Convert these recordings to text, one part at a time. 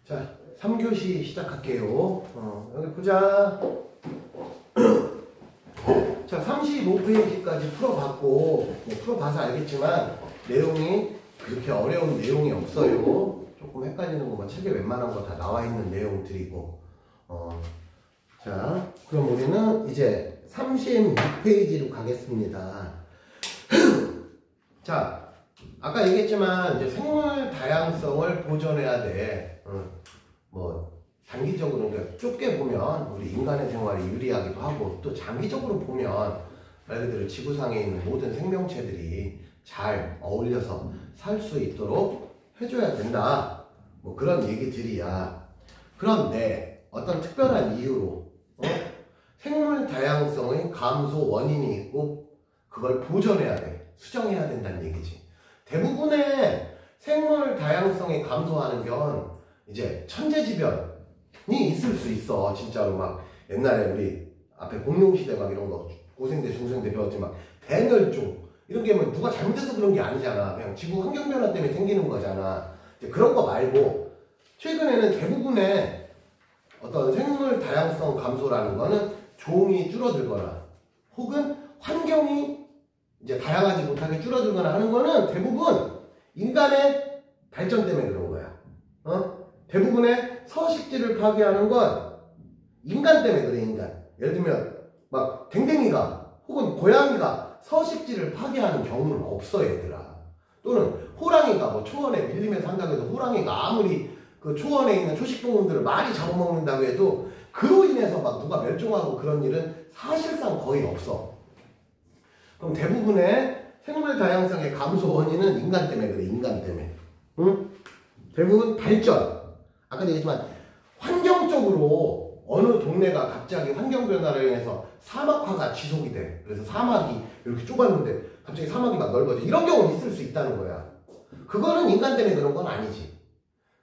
자, 3교시 시작할게요. 여기 보자. 자, 35페이지까지 풀어봤고, 풀어봐서 알겠지만, 내용이 그렇게 어려운 내용이 없어요. 조금 헷갈리는 거만 책에 웬만한 거 다 나와 있는 내용들이고. 자, 그럼 우리는 이제 36페이지로 가겠습니다. 자, 아까 얘기했지만, 이제 생물 다양성을 보존해야 돼. 단기적으로, 그러니까 좁게 보면 우리 인간의 생활에 유리하기도 하고, 또 장기적으로 보면 말 그대로 지구상에 있는 모든 생명체들이 잘 어울려서 살 수 있도록 해줘야 된다. 뭐 그런 얘기들이야. 그런데 어떤 특별한 이유로 생물 다양성의 감소 원인이 있고, 그걸 보존해야 돼. 수정해야 된다는 얘기지. 대부분의 생물 다양성이 감소하는 건 이제 천재지변이 있을 수 있어. 진짜로 막 옛날에 우리 앞에 공룡시대 막 이런 거 고생대 중생대 배웠지, 막 대멸종 이런 게 뭐 누가 잘못해서 그런 게 아니잖아. 그냥 지구 환경변화 때문에 생기는 거잖아. 이제 그런 거 말고 최근에는 대부분의 어떤 생물 다양성 감소라는 거는 종이 줄어들거나 혹은 환경이 이제 다양하지 못하게 줄어들거나 하는 거는 대부분 인간의 발전 때문에 그런 거야. 대부분의 서식지를 파괴하는 건 인간 때문에 그래, 인간. 예를 들면 막 댕댕이가 혹은 고양이가 서식지를 파괴하는 경우는 없어, 얘들아. 또는 호랑이가 뭐 초원에 밀림에서 한다고 해도 호랑이가 아무리 그 초원에 있는 초식동물들을 많이 잡아먹는다고 해도 그로 인해서 막 누가 멸종하고 그런 일은 사실상 거의 없어. 그럼 대부분의 생물 다양성의 감소 원인은 인간 때문에 그래, 인간 때문에. 응? 대부분 발전. 아까도 얘기했지만 환경적으로 어느 동네가 갑자기 환경 변화로 인해서 사막화가 지속이 돼. 그래서 사막이 이렇게 좁았는데 갑자기 사막이 막 넓어져. 이런 경우는 있을 수 있다는 거야. 그거는 인간 때문에 그런 건 아니지.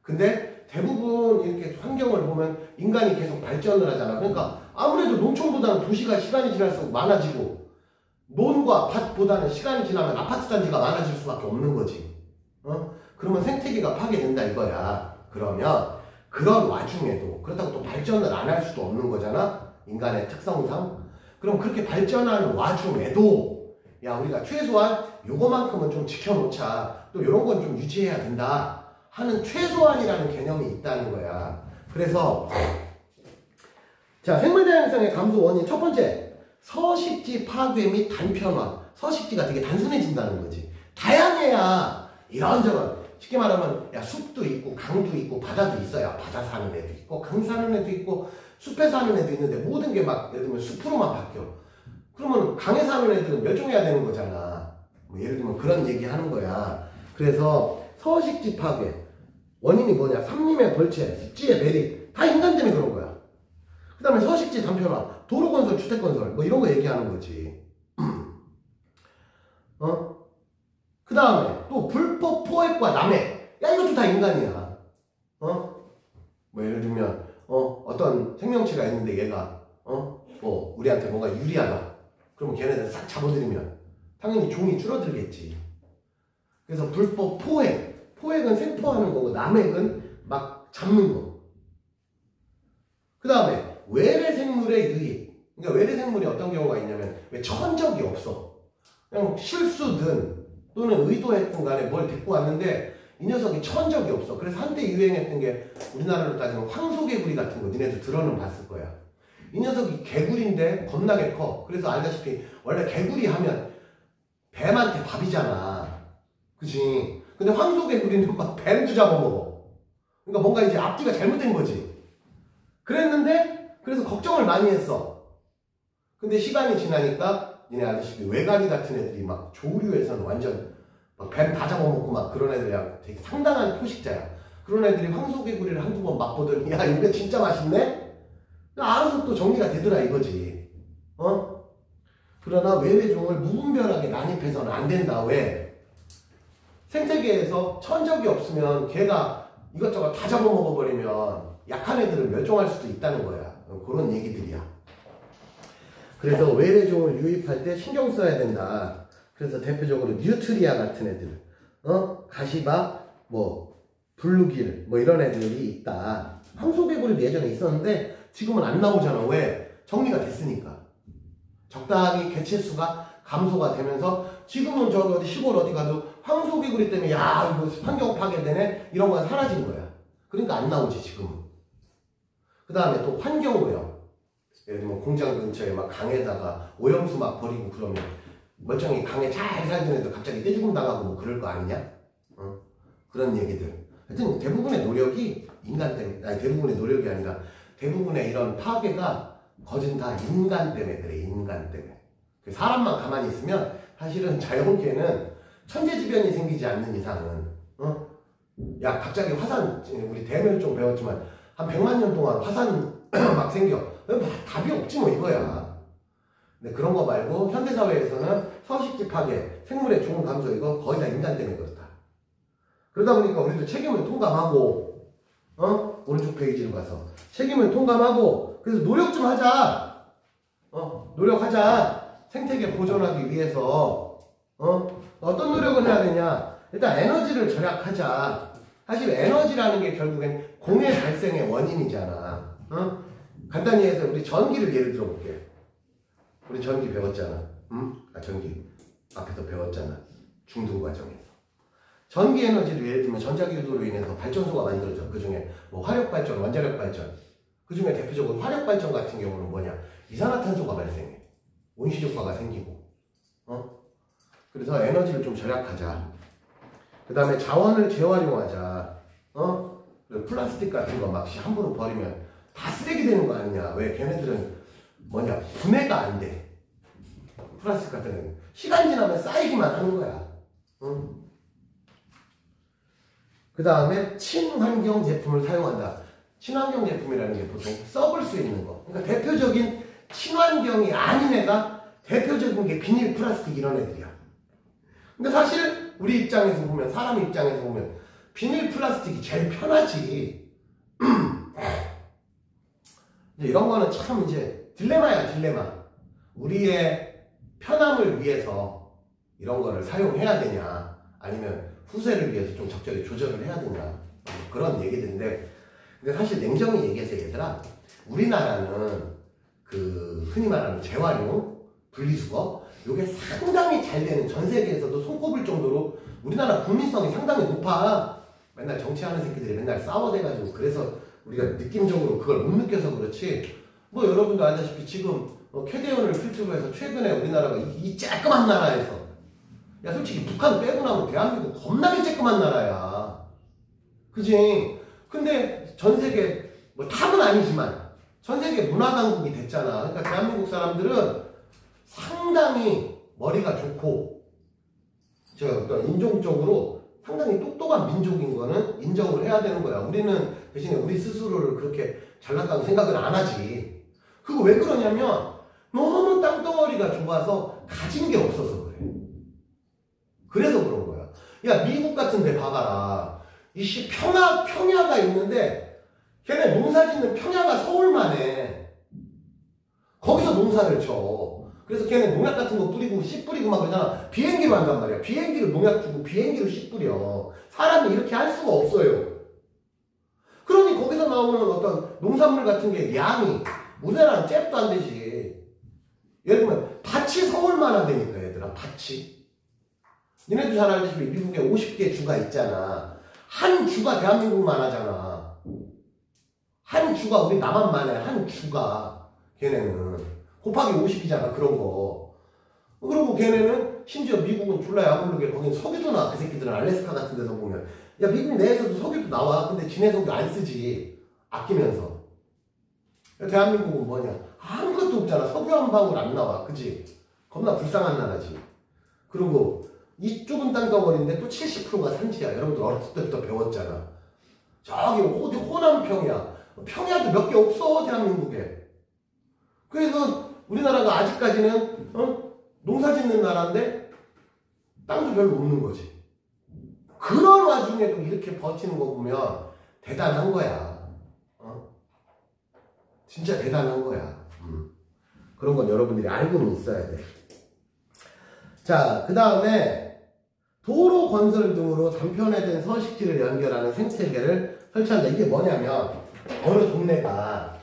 근데 대부분 이렇게 환경을 보면 인간이 계속 발전을 하잖아. 그러니까 아무래도 농촌보다는 도시가 시간이 지날수록 많아지고, 논과 밭보다는 시간이 지나면 아파트 단지가 많아질 수밖에 없는 거지. 그러면 생태계가 파괴된다 이거야. 그러면 그런 와중에도, 그렇다고 또 발전을 안 할 수도 없는 거잖아, 인간의 특성상. 그럼 그렇게 발전하는 와중에도 야, 우리가 최소한 요거만큼은 좀 지켜놓자, 또 요런 건 좀 유지해야 된다 하는 최소한이라는 개념이 있다는 거야. 그래서 자, 생물 다양성의 감소 원인 첫 번째, 서식지 파괴 및 단편화. 서식지가 되게 단순해진다는 거지. 다양해야 이런저런, 쉽게 말하면 야, 숲도 있고 강도 있고 바다도 있어야 바다 사는 애도 있고 강 사는 애도 있고 숲에 사는 애도 있는데 모든 게 막 예를 들면 숲으로만 바뀌어. 그러면 강에 사는 애들은 멸종해야 되는 거잖아. 뭐 예를 들면 그런 얘기 하는 거야. 그래서 서식지 파괴 원인이 뭐냐? 삼림의 벌채, 습지의 배립, 다 인간 때문에 그런 거야. 그 다음에 서식지 단편화, 도로 건설, 주택 건설, 뭐 이런 거 얘기하는 거지. 그 다음에 또 불법 포획과 남획. 야, 이것도 다 인간이야. 뭐 예를 들면 어떤 생명체가 있는데 얘가 뭐 우리한테 뭔가 유리하다. 그러면 걔네들 싹 잡아들이면 당연히 종이 줄어들겠지. 그래서 불법 포획. 포획은 생포하는 거고, 남획은 막 잡는 거. 그 다음에 외래 생물의 유입. 그러니까 외래 생물이 어떤 경우가 있냐면, 왜 천적이 없어. 그냥 실수든 또는 의도했든 간에 뭘 데리고 왔는데 이 녀석이 천적이 없어. 그래서 한때 유행했던 게 우리나라로 따지면 황소개구리 같은 거, 니네도 들어는 봤을 거야. 이 녀석이 개구리인데 겁나게 커. 그래서 알다시피 원래 개구리 하면 뱀한테 밥이잖아. 그치? 근데 황소개구리는 막 뱀도 잡아먹어. 그러니까 뭔가 이제 앞뒤가 잘못된 거지. 그랬는데 그래서 걱정을 많이 했어. 근데 시간이 지나니까 니네 알다시피 외가리 같은 애들이 막 조류에서는 완전 막 뱀 다 잡아먹고 막 그런 애들이랑 되게 상당한 포식자야. 그런 애들이 황소개구리를 한두 번 맛보더니 야, 이거 진짜 맛있네? 알아서 또 정리가 되더라 이거지. 그러나 외래종을 무분별하게 난입해서는 안 된다. 왜? 생태계에서 천적이 없으면 걔가 이것저것 다 잡아먹어버리면 약한 애들을 멸종할 수도 있다는 거야. 그런 얘기들이야. 그래서 외래종을 유입할 때 신경 써야 된다. 그래서 대표적으로 뉴트리아 같은 애들, 가시바, 뭐 블루길 뭐 이런 애들이 있다. 황소개구리도 예전에 있었는데 지금은 안 나오잖아. 왜? 정리가 됐으니까. 적당히 개체수가 감소가 되면서 지금은 저기 어디 시골 어디 가도 황소개구리 때문에 야 이거 환경 파괴되네 이런 건 사라진 거야. 그러니까 안 나오지 지금은. 그 다음에 또 환경오염. 예를 들면 공장 근처에 막 강에다가 오염수 막 버리고 그러면 멀쩡히 강에 잘 살던 애들 갑자기 떼죽음 당하고 뭐 그럴 거 아니냐? 그런 얘기들. 하여튼 대부분의 노력이 인간 때문에, 아니 대부분의 노력이 아니라 대부분의 이런 파괴가 거진 다 인간 때문에 그래. 인간 때문에. 사람만 가만히 있으면 사실은 자연계는 천재지변이 생기지 않는 이상은 야 갑자기 화산, 우리 대멸종 배웠지만 한 100만 년 동안 화산 막 생겨. 답이 없지 뭐 이거야. 근데 그런 거 말고 현대사회에서는 서식지 파괴, 생물의 종 감소 이거 거의 다 인간 때문에 그렇다. 그러다 보니까 우리도 책임을 통감하고 오른쪽 페이지로 가서 책임을 통감하고 그래서 노력 좀 하자. 노력하자. 생태계 보존하기 위해서 어떤 노력을 해야 되냐. 일단 에너지를 절약하자. 사실 에너지라는 게 결국엔 공해 발생의 원인이잖아. 간단히 해서 우리 전기를 예를 들어 볼게요. 우리 전기 배웠잖아. 전기 앞에서 배웠잖아. 중등 과정에서. 전기 에너지를 예를 들면 전자기구로 인해서 발전소가 만들어져. 그 중에 뭐 화력발전, 원자력 발전. 그 중에 대표적으로 화력발전 같은 경우는 뭐냐. 이산화탄소가 발생해. 온실효과가 생기고. 그래서 에너지를 좀 절약하자. 그 다음에 자원을 재활용하자. 그리고 플라스틱 같은 거 막 함부로 버리면 다 쓰레기 되는 거 아니냐. 왜? 걔네들은 뭐냐. 분해가 안 돼. 플라스틱 같은 애는. 시간 지나면 쌓이기만 하는 거야. 그 다음에 친환경 제품을 사용한다. 친환경 제품이라는 게 보통 썩을 수 있는 거. 그러니까 대표적인 친환경이 아닌 애가 대표적인 게 비닐 플라스틱 이런 애들이야. 근데 사실 우리 입장에서 보면, 사람 입장에서 보면 비닐 플라스틱이 제일 편하지. 이런 거는 참 이제 딜레마야, 딜레마. 우리의 편함을 위해서 이런 거를 사용해야 되냐, 아니면 후세를 위해서 좀 적절히 조절을 해야 되냐, 그런 얘기들인데, 근데 사실 냉정히 얘기해서 얘들아, 우리나라는 그 흔히 말하는 재활용, 분리수거, 이게 상당히 잘 되는, 전 세계에서도 손꼽을 정도로 우리나라 국민성이 상당히 높아. 맨날 정치하는 새끼들이 맨날 싸워대가지고 그래서 우리가 느낌적으로 그걸 못 느껴서 그렇지. 뭐 여러분도 알다시피 지금 캐대언을 필두로 해서 최근에 우리나라가 이 쬐끄만 나라에서, 야 솔직히 북한 빼고 나면 대한민국 겁나게 쬐끄만 나라야. 그지? 근데 전 세계, 뭐 탑은 아니지만 전 세계 문화강국이 됐잖아. 그러니까 대한민국 사람들은 상당히 머리가 좋고, 제가 어떤 인종적으로 상당히 똑똑한 민족인 거는 인정을 해야 되는 거야. 우리는 대신에 우리 스스로를 그렇게 잘났다고 생각을 안 하지. 그거 왜 그러냐면 너무 땅덩어리가 좁아서 가진 게 없어서 그래. 그래서 그런 거야. 야 미국 같은 데 봐봐라. 이씨 평야가 있는데 걔네 농사 짓는 평야가 서울만 해. 거기서 농사를 쳐. 그래서 걔네 농약 같은 거 뿌리고 씨 뿌리고 막 그러잖아. 비행기로 한단 말이야. 비행기로 농약 주고 비행기로 씨 뿌려. 사람이 이렇게 할 수가 없어요. 그러니 거기서 나오는 어떤 농산물 같은 게 양이 우리나라는 잽도 안 되지. 예를 들면 밭이 서울만 하다니까 얘들아. 밭이. 니네도 잘 알다시피 미국에 50개 주가 있잖아. 한 주가 대한민국만 하잖아. 한 주가 우리 나만만 해. 한 주가. 걔네는 곱하기 50이잖아 그런 거. 그리고 걔네는 심지어 미국은 졸라 야물르게 거긴 석유도 나와. 그 새끼들은 알래스카 같은 데서 보면 야 미국 내에서도 석유도 나와. 근데 지네 석유 안 쓰지. 아끼면서. 대한민국은 뭐냐, 아무것도 없잖아. 석유 한 방울 안 나와. 그지? 겁나 불쌍한 나라지. 그리고 이 좁은 땅덩어리인데 또 70%가 산지야. 여러분들 어렸을 때부터 배웠잖아. 저기 어디 호남 평야도 몇 개 없어 대한민국에. 그래서 우리나라가 아직까지는 농사 짓는 나라인데 땅도 별로 없는 거지. 그런 와중에도 이렇게 버티는 거 보면 대단한 거야. 진짜 대단한 거야. 그런 건 여러분들이 알고는 있어야 돼. 자, 그 다음에 도로 건설 등으로 단편화된 서식지를 연결하는 생태계를 설치한다. 이게 뭐냐면 어느 동네가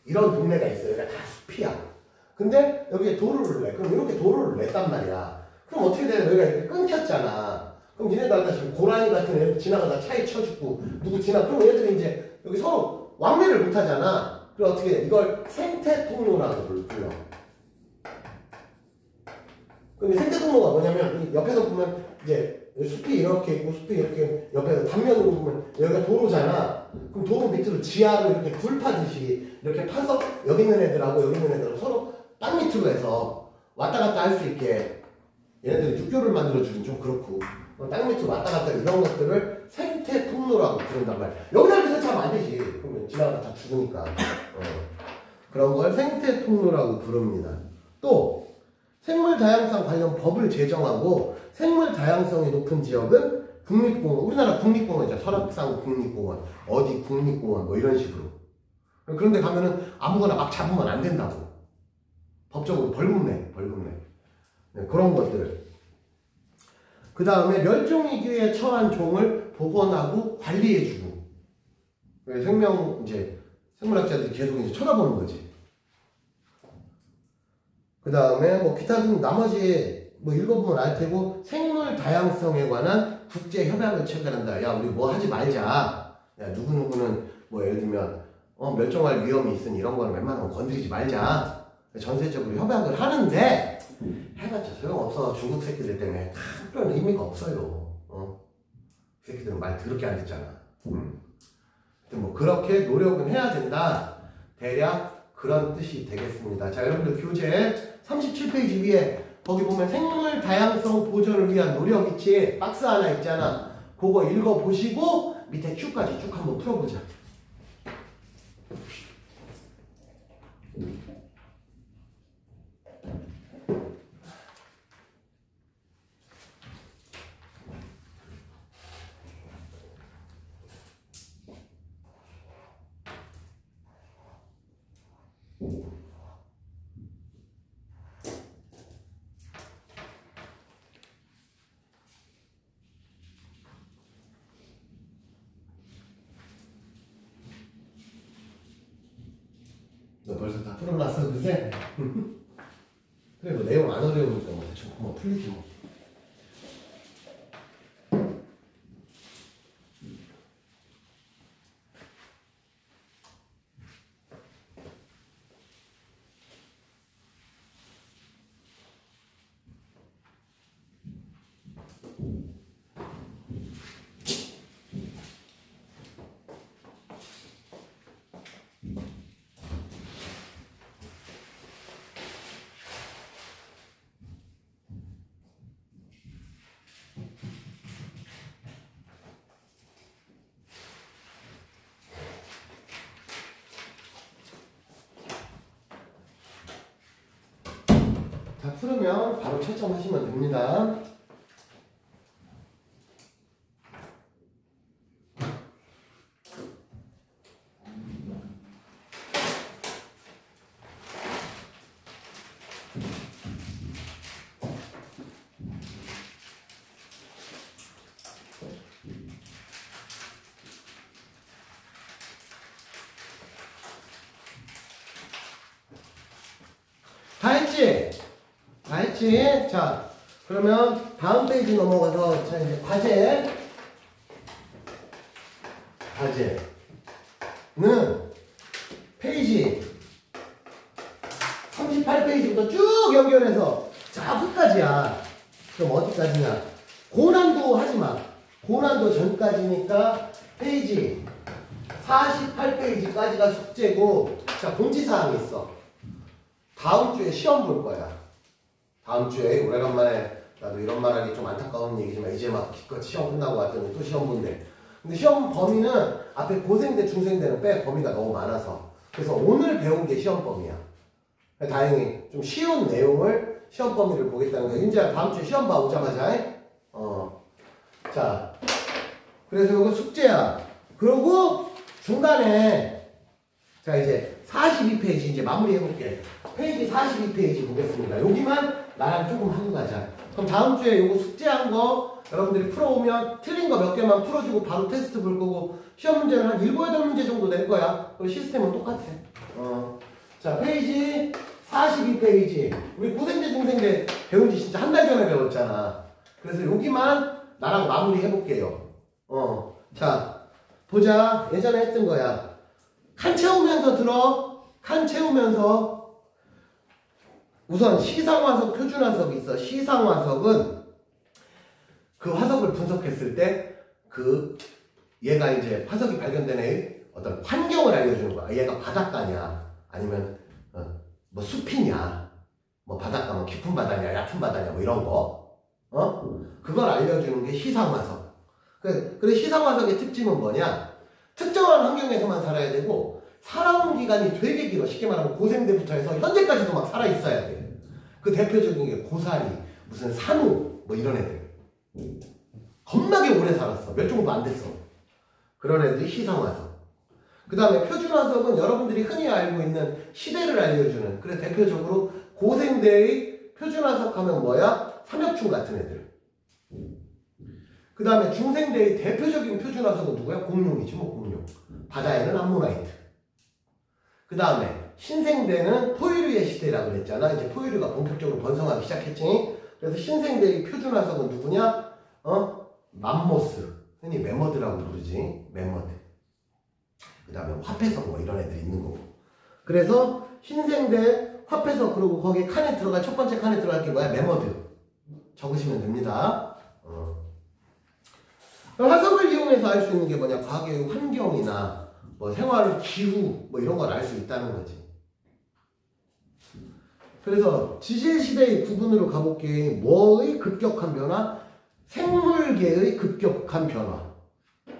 이런 동네가 있어요. 그러니까 다 숲이야. 근데 여기에 도로를 내. 그럼 이렇게 도로를 냈단 말이야. 그럼 어떻게 돼? 여기가 이렇게 끊겼잖아. 그럼 얘네들 지금 고라니 같은 애 지나가다 차에 쳐 죽고 누구 지나 그럼 얘들이 이제 여기 서로 왕래를 못 하잖아. 그럼 어떻게 해? 이걸 생태 통로라고 불러. 그럼 생태 통로가 뭐냐면 옆에서 보면 이제 숲이 이렇게 있고 숲이 이렇게 옆에서 단면으로 보면 여기가 도로잖아. 그럼 도로 밑으로 지하로 이렇게 굴 파듯이 이렇게 파서 여기 있는 애들하고 여기 있는 애들하고 서로 땅 밑으로 해서 왔다 갔다 할 수 있게 얘네들이 육교를 만들어주긴 좀 그렇고 땅 밑으로 왔다 갔다 이런 것들을 생태 통로라고 부른단 말이야. 여기다 이렇게 설치하면 안 되지. 그러면 지나가다 다 죽으니까. 그런 걸 생태 통로라고 부릅니다. 또 생물 다양성 관련 법을 제정하고 생물 다양성이 높은 지역은 국립공원, 우리나라 국립공원이죠. 설악산 국립공원, 어디 국립공원 뭐 이런 식으로. 그런데 가면은 아무거나 막 잡으면 안 된다고. 법적으로 벌금 내. 네, 그런 것들. 그 다음에 멸종위기에 처한 종을 복원하고 관리해주고. 생물학자들이 계속 이제 쳐다보는 거지. 그 다음에 뭐 기타 등 나머지 뭐 읽어보면 알 테고 생물 다양성에 관한 국제 협약을 체결한다. 야, 우리 뭐 하지 말자. 야, 누구누구는 뭐 예를 들면 멸종할 위험이 있으니 이런 거는 웬만하면 건드리지 말자. 전세적으로 협약을 하는데 해봤자 소용없어. 중국 새끼들 때문에 큰 의미가 없어요. 그 새끼들은 말 더럽게 안 듣잖아. 뭐 그렇게 노력은 해야 된다. 대략 그런 뜻이 되겠습니다. 자, 여러분들 교재 37페이지 위에 거기 보면 생물 다양성 보존을 위한 노력 있지? 박스 하나 있잖아. 그거 읽어보시고 밑에 Q까지 쭉 한번 풀어보자. 너 벌써 다 풀어놨어, 그새? 그래, 뭐 내용 안 어려우니까 뭐 대충 뭐 풀리지 뭐. 다 풀으면 바로 채점하시면 됩니다. 다 했지? 다 했지? 자, 그러면 다음 페이지 넘어가서 자, 이제 과제는 페이지 38페이지부터 쭉 연결해서 자 끝까지야. 그럼 어디까지냐? 고난도 하지마. 고난도 전까지니까 페이지 48페이지까지가 숙제고, 자, 공지사항이 있어. 다음 주에 시험 볼 거야. 다음 주에 오래간만에 나도 이런 말하기 좀 안타까운 얘기지만 이제 막 기껏 시험 끝나고 왔더니 또 시험 본대. 근데 시험 범위는 앞에 고생대, 중생대는 빼. 범위가 너무 많아서. 그래서 오늘 배운 게 시험 범위야. 다행히 좀 쉬운 내용을 시험 범위를 보겠다는 거야. 윤지야, 다음 주에 시험 봐 오자마자. 자, 그래서 이거 숙제야. 그리고 중간에 자 이제 42페이지 이제 마무리 해볼게. 페이지 42페이지 보겠습니다. 여기만 나랑 조금 하고 가자. 그럼 다음 주에 요거 숙제한 거 여러분들이 풀어오면 틀린 거 몇 개만 풀어주고 바로 테스트 볼 거고 시험 문제는 한 7, 8문제 정도 낼 거야. 그리고 시스템은 똑같아. 자, 페이지 42페이지. 우리 고생대 중생대 배운 지 진짜 한 달 전에 배웠잖아. 그래서 여기만 나랑 마무리 해볼게요. 자, 보자. 예전에 했던 거야. 칸 채우면서 들어. 칸 채우면서 우선 시상화석, 표준화석이 있어. 시상화석은 그 화석을 분석했을 때 얘가 이제 화석이 발견된 애의 어떤 환경을 알려주는 거야. 얘가 바닷가냐 아니면 뭐 숲이냐 뭐 바닷가 뭐 깊은 바다냐 얕은 바다냐 뭐 이런 거 그걸 알려주는 게 시상화석. 그래 시상화석의 특징은 뭐냐? 특정한 환경에서만 살아야 되고 살아온 기간이 되게 길어. 쉽게 말하면 고생대부터 해서 현재까지도 막 살아있어야 돼. 그 대표적인 게 고사리, 무슨 산호 뭐 이런 애들 겁나게 오래 살았어. 멸종도 안 됐어. 그런 애들이 시상화석. 그 다음에 표준화석은 여러분들이 흔히 알고 있는 시대를 알려주는, 그래 대표적으로 고생대의 표준화석 하면 뭐야? 삼엽충 같은 애들. 그 다음에 중생대의 대표적인 표준화석은 누구야? 공룡이지 뭐 공룡. 바다에는 암모나이트. 그 다음에 신생대는 포유류의 시대라고 그랬잖아. 이제 포유류가 본격적으로 번성하기 시작했지. 그래서 신생대의 표준화석은 누구냐? 맘모스. 흔히 매머드라고 부르지. 매머드. 그 다음에 화폐석 뭐 이런 애들이 있는 거고. 그래서 신생대 화폐석, 그리고 거기 칸에 들어갈, 첫 번째 칸에 들어갈 게 뭐야? 매머드. 적으시면 됩니다. 화석을 이용해서 알 수 있는 게 뭐냐? 과거의 환경이나 뭐 생활 기후 뭐 이런 걸 알 수 있다는 거지. 그래서 지질시대의 구분으로 가볼게. 뭐의 급격한 변화? 생물계의 급격한 변화.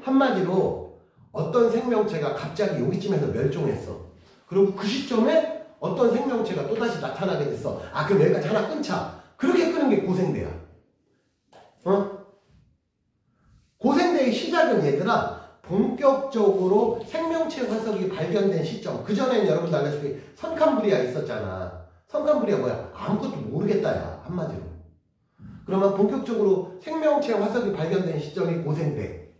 한마디로 어떤 생명체가 갑자기 여기쯤에서 멸종했어. 그리고 그 시점에 어떤 생명체가 또다시 나타나게 됐어. 아, 그럼 여기까지 하나 끊자. 그렇게 끄는 게 고생대야. 고생대의 시작은 얘들아, 본격적으로 생명체 화석이 발견된 시점. 그전에는 여러분들 알다시피 선캄브리아 있었잖아. 선캄브리아 뭐야? 아무것도 모르겠다 야, 한마디로. 그러면 본격적으로 생명체 화석이 발견된 시점이 고생대.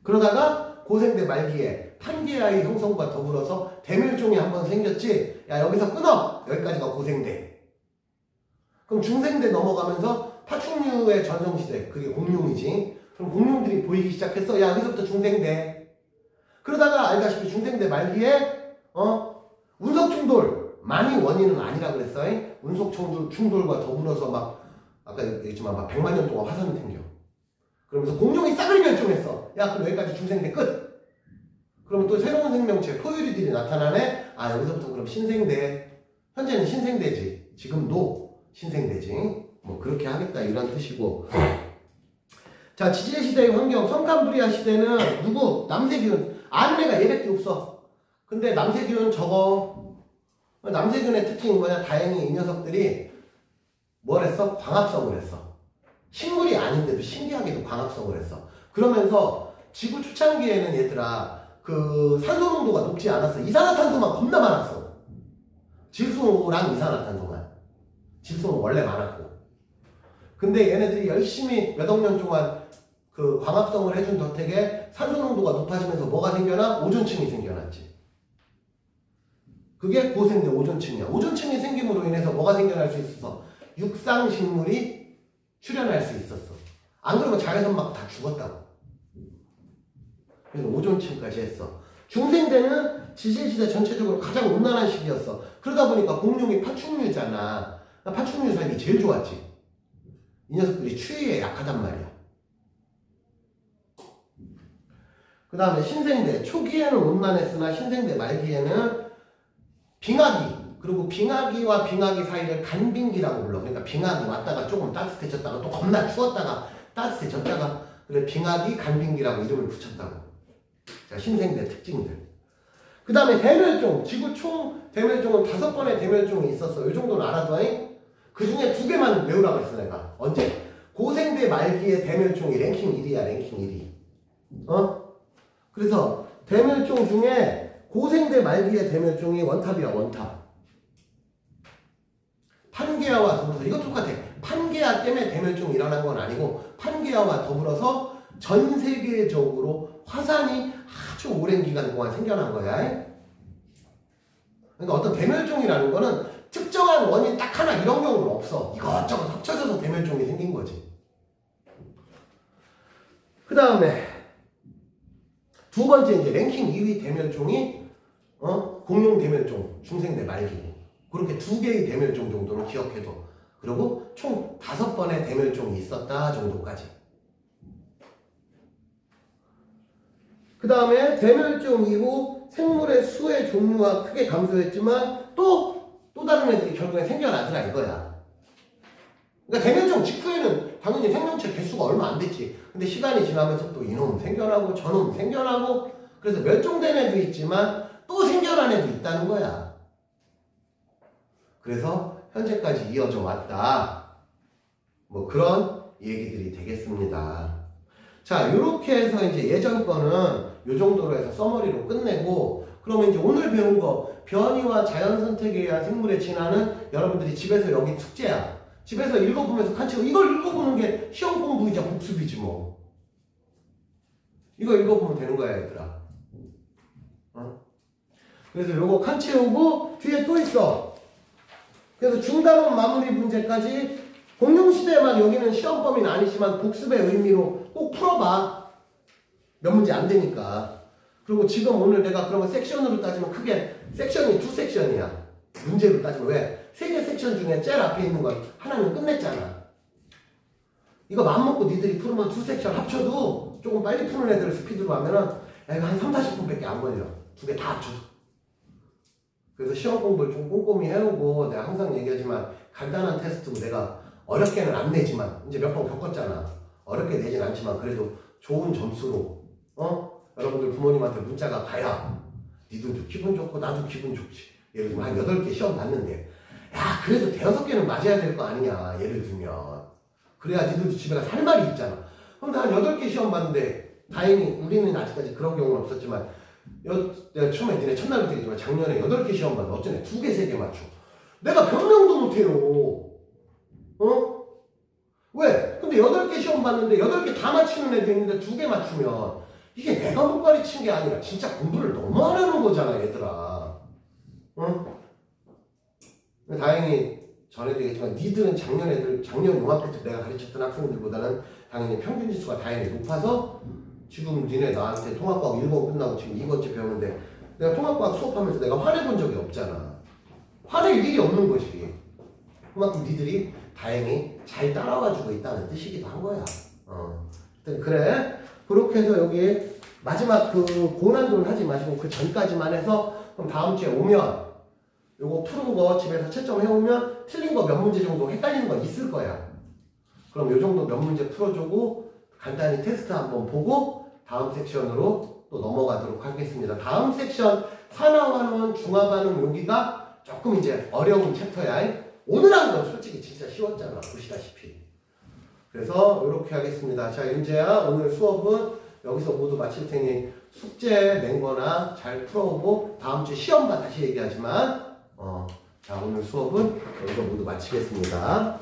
그러다가 고생대 말기에 판게아의 형성과 더불어서 대멸종이 한번 생겼지. 야, 여기서 끊어. 여기까지가 고생대. 그럼 중생대 넘어가면서 파충류의 전성시대. 그게 공룡이지. 그럼 공룡들이 보이기 시작했어. 야, 여기서부터 중생대. 그러다가 알다시피 중생대 말기에 운석충돌만이 원인은 아니라 그랬어. 운석충돌과 더불어서 막 아까 얘기했지만 막 100만 년 동안 화산이 생겨. 그러면서 공룡이 싹을 멸종했어. 야, 그럼 여기까지 중생대 끝. 그러면 또 새로운 생명체 포유류들이 나타나네. 아, 여기서부터 그럼 신생대. 현재는 신생대지. 지금도 신생대지. 뭐 그렇게 하겠다 이런 뜻이고. 자, 지질시대의 환경. 선캄브리아 시대는 누구? 남세균. 아는 애가 얘밖에 없어. 근데 남세균 저거. 남세균의 특징이 뭐냐? 다행히 이 녀석들이 뭘 했어? 광합성을 했어. 식물이 아닌데도 신기하게도 광합성을 했어. 그러면서 지구 초창기에는 얘들아 그 산소 농도가 높지 않았어. 이산화탄소만 겁나 많았어. 질소랑 이산화탄소만. 질소는 원래 많았고. 근데 얘네들이 열심히 몇 억 년 동안 그 광합성을 해준 덕택에 산소 농도가 높아지면서 뭐가 생겨나? 오존층이 생겨났지. 그게 고생대 오존층이야. 오존층이 생김으로 인해서 뭐가 생겨날 수 있었어? 육상식물이 출현할 수 있었어. 안 그러면 자외선 막 다 죽었다고. 그래서 오존층까지 했어. 중생대는 지질시대 전체적으로 가장 온난한 시기였어. 그러다 보니까 공룡이 파충류잖아. 파충류 삶이 제일 좋았지. 이 녀석들이 추위에 약하단 말이야. 그 다음에 신생대. 초기에는 온난했으나 신생대 말기에는 빙하기. 그리고 빙하기와 빙하기 사이를 간빙기라고 불러. 그러니까 빙하기 왔다가 조금 따뜻해졌다가 또 겁나 추웠다가 따뜻해졌다가 그래 빙하기, 간빙기라고 이름을 붙였다고. 자, 신생대 특징들. 그 다음에 대멸종. 지구 총 대멸종은 5번의 대멸종이 있었어. 이 정도는 알아둬. 그 중에 2개만 외우라고 했어 내가. 언제? 고생대 말기의 대멸종이 랭킹 1위야. 랭킹 1위. 그래서 대멸종 중에 고생대 말기의 대멸종이 원탑이야. 원탑. 판게아와 더불어서 이거 똑같아. 판게아 때문에 대멸종이 일어난 건 아니고 판게아와 더불어서 전 세계적으로 화산이 아주 오랜 기간 동안 생겨난 거야. 그러니까 어떤 대멸종이라는 거는 특정한 원인 딱 하나 이런 경우는 없어. 이것저것 합쳐져서 대멸종이 생긴 거지. 그 다음에 두 번째 이제 랭킹 2위 대멸종이 공룡 대멸종 중생대 말기고 그렇게 두 개의 대멸종 정도는 기억해둬. 그리고 총 5번의 대멸종이 있었다 정도까지. 그 다음에 대멸종 이후 생물의 수의 종류가 크게 감소했지만 또 다른 애들이 결국에 생겨나더라 이거야. 그러니까 대멸종 직후에는 당연히 생명체 개수가 얼마 안 됐지. 근데 시간이 지나면서 또 이놈 생겨나고 저놈 생겨나고 그래서 멸종된 애도 있지만 또 생겨난 애도 있다는 거야. 그래서 현재까지 이어져 왔다. 뭐 그런 얘기들이 되겠습니다. 자, 요렇게 해서 이제 예전 거는 요 정도로 해서 서머리로 끝내고 그러면 이제 오늘 배운 거 변이와 자연선택에 의한 생물의 진화는 여러분들이 집에서 여기 숙제야. 집에서 읽어보면서 같이 이걸 읽어보는 게 시험 공부이자 복습이지 뭐. 이거 읽어보면 되는 거야 얘들아. 그래서 요거 칸 채우고 뒤에 또 있어. 그래서 중단원 마무리 문제까지 공룡시대만 여기는 시험 범위는 아니지만 복습의 의미로 꼭 풀어봐. 몇 문제 안 되니까. 그리고 지금 오늘 내가 그러면 섹션으로 따지면 크게 섹션이 2섹션이야. 문제로 따지면 왜? 3개 섹션 중에 제일 앞에 있는 건 하나는 끝냈잖아. 이거 맘먹고 니들이 풀으면 2섹션 합쳐도 조금 빨리 푸는 애들 스피드로 하면은 이거 한 30, 40분밖에 안 걸려. 2개 다 합쳐도. 그래서 시험 공부를 좀 꼼꼼히 해오고 내가 항상 얘기하지만 간단한 테스트고 내가 어렵게는 안 내지만 이제 몇 번 겪었잖아. 어렵게 내진 않지만 그래도 좋은 점수로 여러분들 부모님한테 문자가 가야 니들도 기분 좋고 나도 기분 좋지. 예를 들면 한 8개 시험 봤는데 야 그래도 5개는 맞아야 될 거 아니냐 예를 들면 그래야 니들도 집에 가서 할 말이 있잖아. 그럼 한 8개 시험 봤는데 다행히 우리는 아직까지 그런 경우는 없었지만 내가 처음에 니네 첫날부터 얘기했지만 작년에 8개 시험 봤는데 어쩌네 2개, 3개 맞춰. 내가 변명도 못해요. 왜? 근데 8개 시험 봤는데 8개 다 맞추는 애도 있는데 2개 맞추면 이게 내가 못 가르친 게 아니라 진짜 공부를 너무 안 하는 거잖아 얘들아. 다행히 전에도 얘기했지만 니들은 작년 요맘때 때 내가 가르쳤던 학생들보다는 당연히 평균 지수가 다행히 높아서 지금 니네 나한테 통합과학 1번 끝나고 지금 2번째 배우는데 내가 통합과학 수업하면서 내가 화내본 적이 없잖아. 화낼 일이 없는 거지. 그만큼 니들이 다행히 잘 따라와주고 있다는 뜻이기도 한 거야. 그래. 그렇게 해서 여기 마지막 그 고난도는 하지 마시고 그 전까지만 해서 그럼 다음 주에 오면 요거 푸는 거 집에서 채점해오면 틀린 거 몇 문제 정도 헷갈리는 거 있을 거야. 그럼 요 정도 몇 문제 풀어주고 간단히 테스트 한번 보고 다음 섹션으로 또 넘어가도록 하겠습니다. 다음 섹션 산화환원, 중화반응 여기가 조금 이제 어려운 챕터야. 오늘 한 건 솔직히 진짜 쉬웠잖아. 보시다시피. 그래서 이렇게 하겠습니다. 자, 윤재야 오늘 수업은 여기서 모두 마칠 테니 숙제 낸 거나 잘 풀어오고 다음 주 시험만 다시 얘기하지만 자 오늘 수업은 여기서 모두 마치겠습니다.